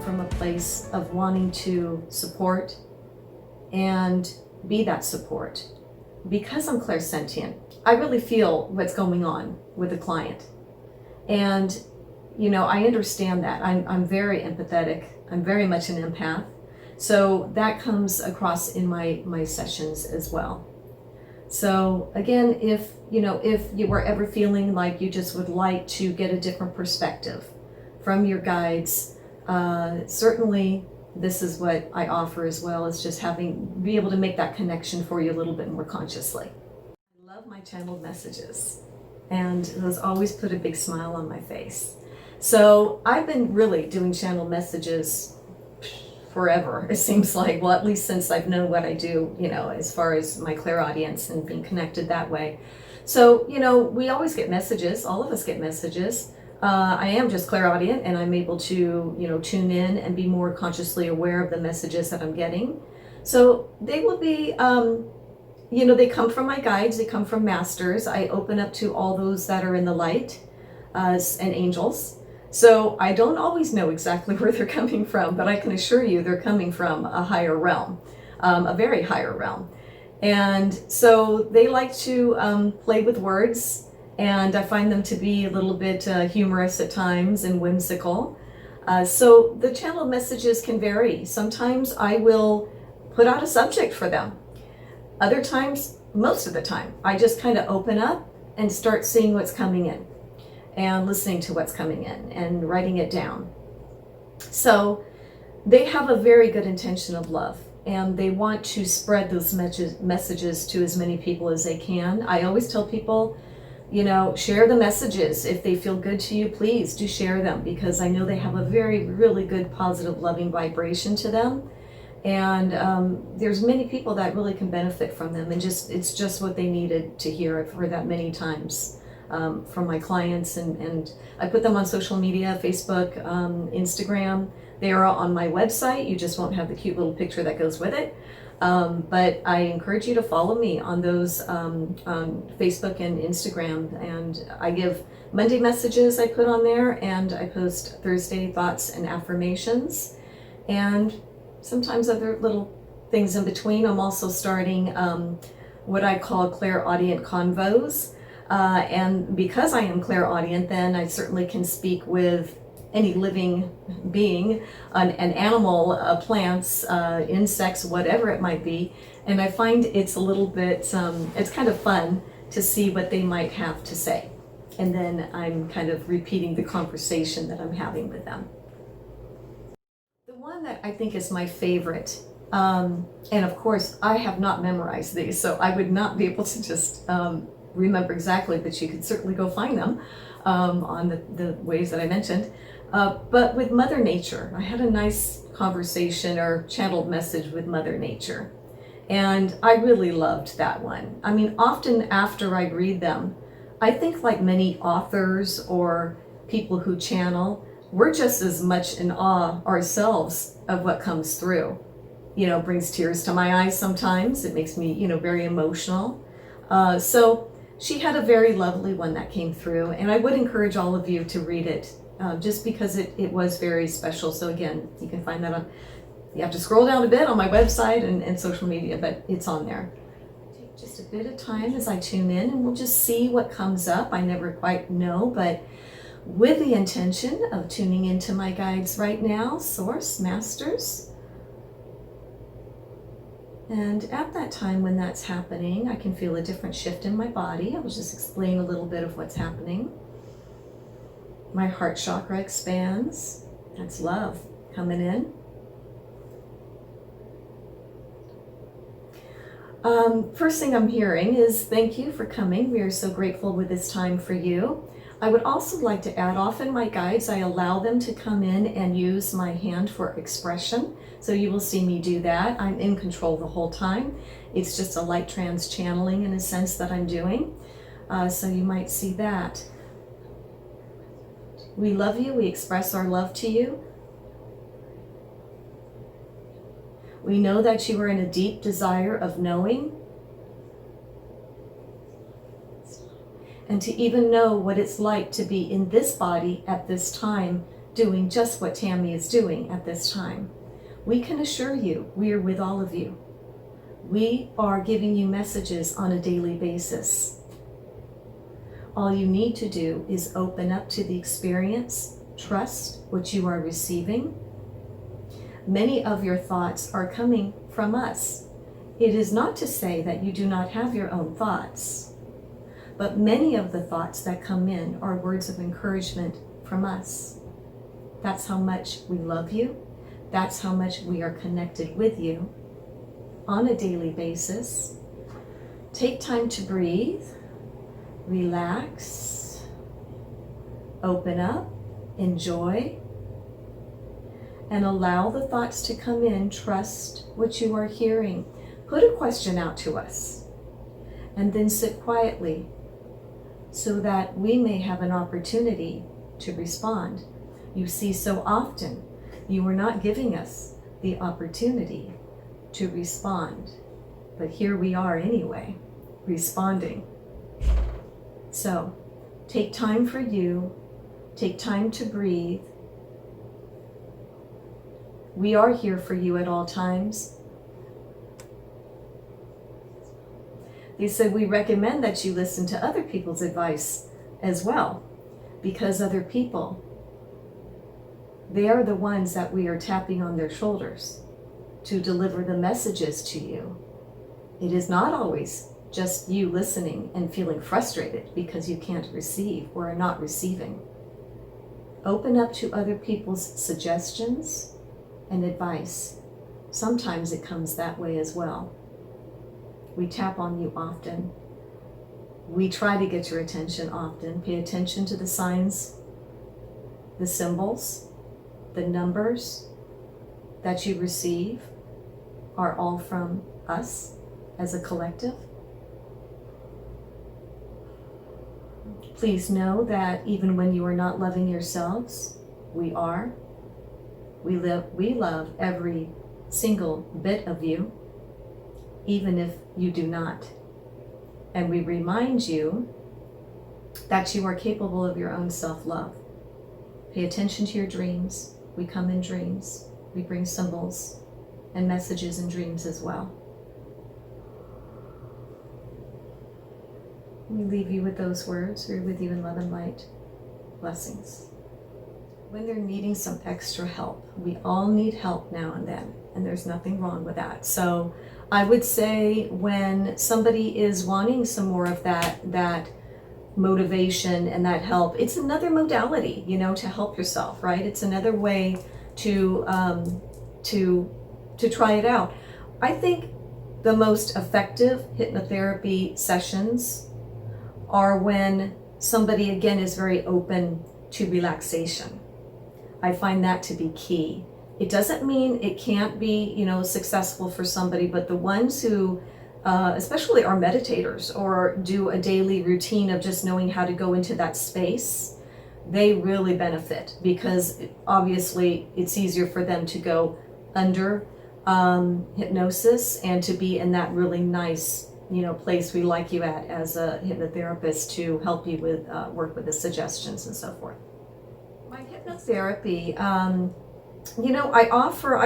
from a place of wanting to support and be that support. Because I'm clairsentient, I really feel what's going on with the client. And, you know, I understand that. I'm very empathetic. I'm very much an empath. So that comes across in my sessions as well. So again, if you were ever feeling like you just would like to get a different perspective from your guides, certainly this is what I offer as well, is just be able to make that connection for you a little bit more consciously. I love my channeled messages, and those always put a big smile on my face. So I've been really doing channeled messages forever, it seems like. Well, at least since I've known what I do, you know, as far as my clairaudience and being connected that way. So, you know, we always get messages, all of us get messages. I am just clairaudient, and I'm able to, you know, tune in and be more consciously aware of the messages that I'm getting. So they will be, you know, they come from my guides, they come from masters. I open up to all those that are in the light and angels. So I don't always know exactly where they're coming from, but I can assure you they're coming from a higher realm, a very higher realm. And so they like to play with words, and I find them to be a little bit humorous at times and whimsical. So the channeled messages can vary. Sometimes I will put out a subject for them. Other times, most of the time, I just kind of open up and start seeing what's coming in and listening to what's coming in and writing it down. So they have a very good intention of love, and they want to spread those messages to as many people as they can. I always tell people, you know, share the messages. If they feel good to you, please do share them, because I know they have a really good, positive, loving vibration to them. And there's many people that really can benefit from them, and it's just what they needed to hear. I've heard that many times from my clients, and I put them on social media, Facebook, Instagram. They are on my website. You just won't have the cute little picture that goes with it. But I encourage you to follow me on those on Facebook and Instagram. And I give Monday messages I put on there, and I post Thursday thoughts and affirmations, and sometimes other little things in between. I'm also starting what I call clairaudient convos. And because I am clairaudient, then I certainly can speak with any living being, an animal, plants, insects, whatever it might be. And I find it's a little bit, it's kind of fun to see what they might have to say. And then I'm kind of repeating the conversation that I'm having with them. The one that I think is my favorite, and of course I have not memorized these, so I would not be able to just remember exactly, but you could certainly go find them on the ways that I mentioned. But with Mother Nature, I had a nice conversation or channeled message with Mother Nature, and I really loved that one. I mean, often after I read them, I think, like many authors or people who channel, we're just as much in awe ourselves of what comes through. You know, brings tears to my eyes sometimes. It makes me, you know, very emotional. So she had a very lovely one that came through, and I would encourage all of you to read it, just because it was very special. So again, you can find that on, you have to scroll down a bit on my website and social media, but it's on there. Take just a bit of time as I tune in, and we'll just see what comes up. I never quite know, but with the intention of tuning into my guides right now, Source, Masters. And at that time when that's happening, I can feel a different shift in my body. I will just explain a little bit of what's happening. My heart chakra expands. That's love coming in. First thing I'm hearing is thank you for coming. We are so grateful with this time for you. I would also like to add, often my guides, I allow them to come in and use my hand for expression. So you will see me do that. I'm in control the whole time. It's just a light trance channeling in a sense that I'm doing. So you might see that. We love you. We express our love to you. We know that you are in a deep desire of knowing, and to even know what it's like to be in this body at this time doing just what Tammy is doing at this time. We can assure you we are with all of you. We are giving you messages on a daily basis. All you need to do is open up to the experience, trust what you are receiving. Many of your thoughts are coming from us. It is not to say that you do not have your own thoughts, but many of the thoughts that come in are words of encouragement from us. That's how much we love you. That's how much we are connected with you on a daily basis. Take time to breathe, relax, open up, enjoy, and allow the thoughts to come in. Trust what you are hearing. Put a question out to us, and then sit quietly so that we may have an opportunity to respond. You see, so often you are not giving us the opportunity to respond, but here we are anyway, responding. So take time for you, take time to breathe. We are here for you at all times. They said we recommend that you listen to other people's advice as well, because other people, they are the ones that we are tapping on their shoulders to deliver the messages to you. It is not always just you listening and feeling frustrated because you can't receive or are not receiving. Open up to other people's suggestions and advice. Sometimes it comes that way as well. We tap on you often. We try to get your attention often. Pay attention to the signs, the symbols, the numbers that you receive are all from us as a collective. Please know that even when you are not loving yourselves, we are. We love every single bit of you, even if you do not. And we remind you that you are capable of your own self-love. Pay attention to your dreams. We come in dreams. We bring symbols and messages in dreams as well. We leave you with those words. We're with you in love and light. Blessings. When they're needing some extra help, we all need help now and then, and there's nothing wrong with that. So I would say when somebody is wanting some more of that motivation and that help, it's another modality, to help yourself, right? It's another way to try it out. I think the most effective hypnotherapy sessions are when somebody, again, is very open to relaxation. I find that to be key. It doesn't mean it can't be, successful for somebody, but the ones who, especially are meditators or do a daily routine of just knowing how to go into that space, they really benefit because obviously it's easier for them to go under hypnosis and to be in that really nice, place we like you at as a hypnotherapist to help you with work with the suggestions and so forth. My hypnotherapy, I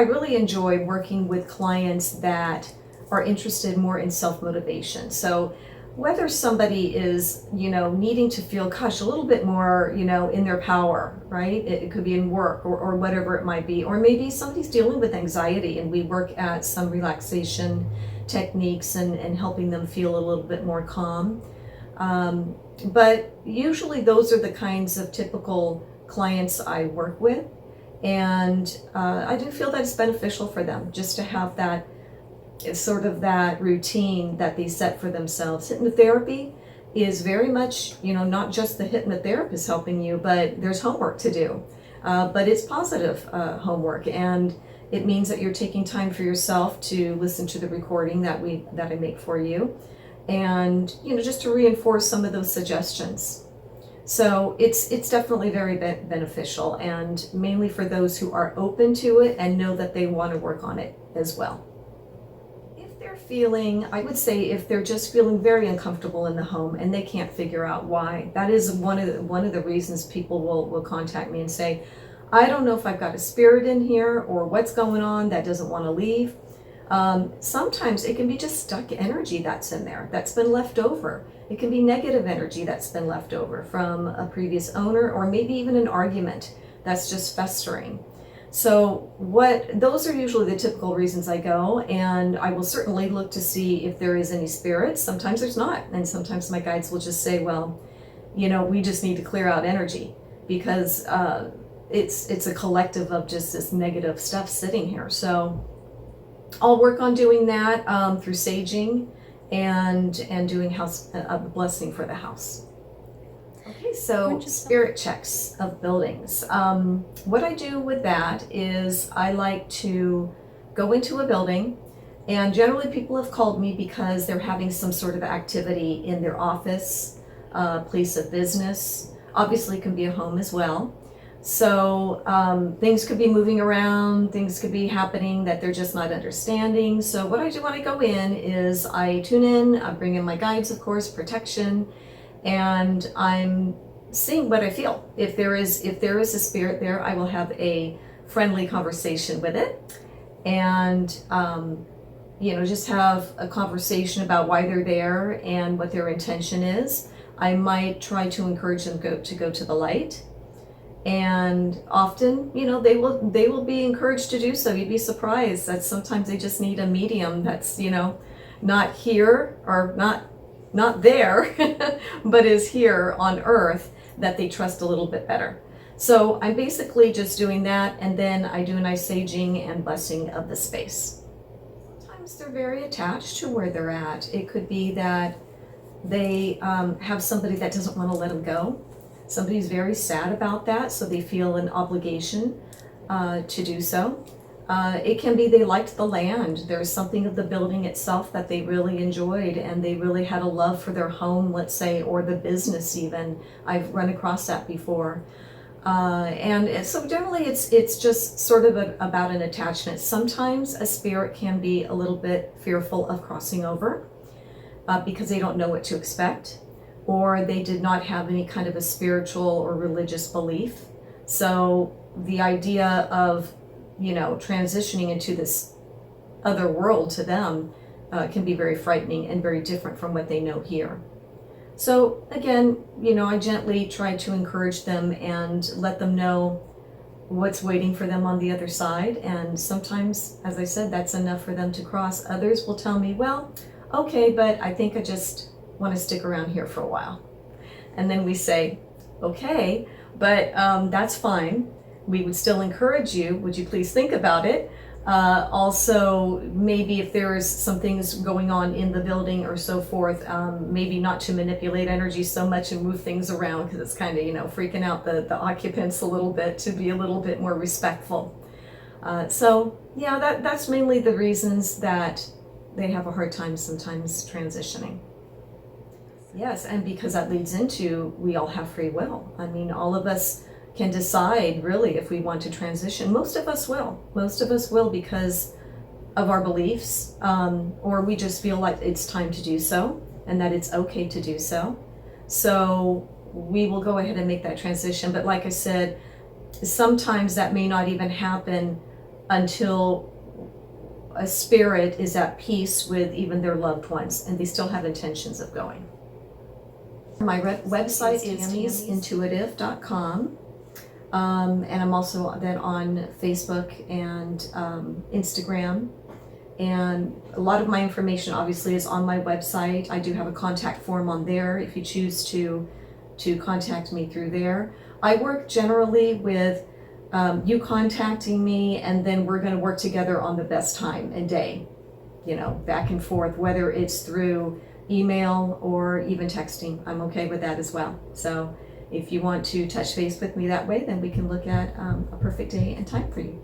really enjoy working with clients that are interested more in self-motivation. So whether somebody is, needing to feel, a little bit more, in their power, right? It could be in work or whatever it might be. Or maybe somebody's dealing with anxiety and we work at some relaxation techniques and helping them feel a little bit more calm. But usually those are the kinds of typical clients I work with. And I do feel that it's beneficial for them just to have that sort of that routine that they set for themselves. Hypnotherapy is very much, not just the hypnotherapist helping you, but there's homework to do. But it's positive homework, and it means that you're taking time for yourself to listen to the recording that I make for you, and just to reinforce some of those suggestions. So it's definitely very beneficial, and mainly for those who are open to it and know that they want to work on it as well. I would say if they're just feeling very uncomfortable in the home and they can't figure out why, that is one of the reasons people will contact me and say, I don't know if I've got a spirit in here or what's going on that doesn't want to leave. Sometimes it can be just stuck energy that's in there, that's been left over. It can be negative energy that's been left over from a previous owner, or maybe even an argument that's just festering. So those are usually the typical reasons I go, and I will certainly look to see if there is any spirits. Sometimes there's not, and sometimes my guides will just say, well, we just need to clear out energy, because it's a collective of just this negative stuff sitting here. So I'll work on doing that through saging and doing house a blessing for the house. Okay, so spirit checks of buildings. What I do with that is I like to go into a building, and generally people have called me because they're having some sort of activity in their office, place of business. Obviously it can be a home as well. So things could be moving around, things could be happening that they're just not understanding. So what I do when I go in is I tune in, I bring in my guides, of course, protection, and I'm seeing what I feel. If there is a spirit there, I will have a friendly conversation with it, and just have a conversation about why they're there and what their intention is. I might try to encourage them to go to the light. And often, they will be encouraged to do so. You'd be surprised that sometimes they just need a medium that's, not here or not there, but is here on earth, that they trust a little bit better. So I'm basically just doing that, and then I do a nice saging and blessing of the space. Sometimes they're very attached to where they're at. It could be that they have somebody that doesn't want to let them go. Somebody's very sad about that, so they feel an obligation to do so. It can be they liked the land. There's something of the building itself that they really enjoyed, and they really had a love for their home, let's say, or the business even. I've run across that before. And so generally it's just sort of about an attachment. Sometimes a spirit can be a little bit fearful of crossing over because they don't know what to expect, or they did not have any kind of a spiritual or religious belief. So the idea of, transitioning into this other world to them can be very frightening and very different from what they know here. So again, I gently try to encourage them and let them know what's waiting for them on the other side. And sometimes, as I said, that's enough for them to cross. Others will tell me, well, okay, but I think I just want to stick around here for a while. And then we say, okay, but that's fine. We would still encourage you. Would you please think about it? Also, maybe if there is some things going on in the building or so forth, maybe not to manipulate energy so much and move things around, because it's kind of, freaking out the occupants a little bit, to be a little bit more respectful. So yeah, that's mainly the reasons that they have a hard time sometimes transitioning. Yes, and because that leads into, we all have free will. I mean, all of us can decide really if we want to transition. Most of us will because of our beliefs, or we just feel like it's time to do so and that it's okay to do so. So we will go ahead and make that transition. But like I said, sometimes that may not even happen until a spirit is at peace with even their loved ones and they still have intentions of going. My website is tammysintuitive.com. And I'm also then on Facebook and Instagram. And a lot of my information obviously is on my website. I do have a contact form on there if you choose to contact me through there. I work generally with you contacting me, and then we're going to work together on the best time and day, back and forth, whether it's through email or even texting. I'm okay with that as well. So if you want to touch base with me that way, then we can look at a perfect day and time for you.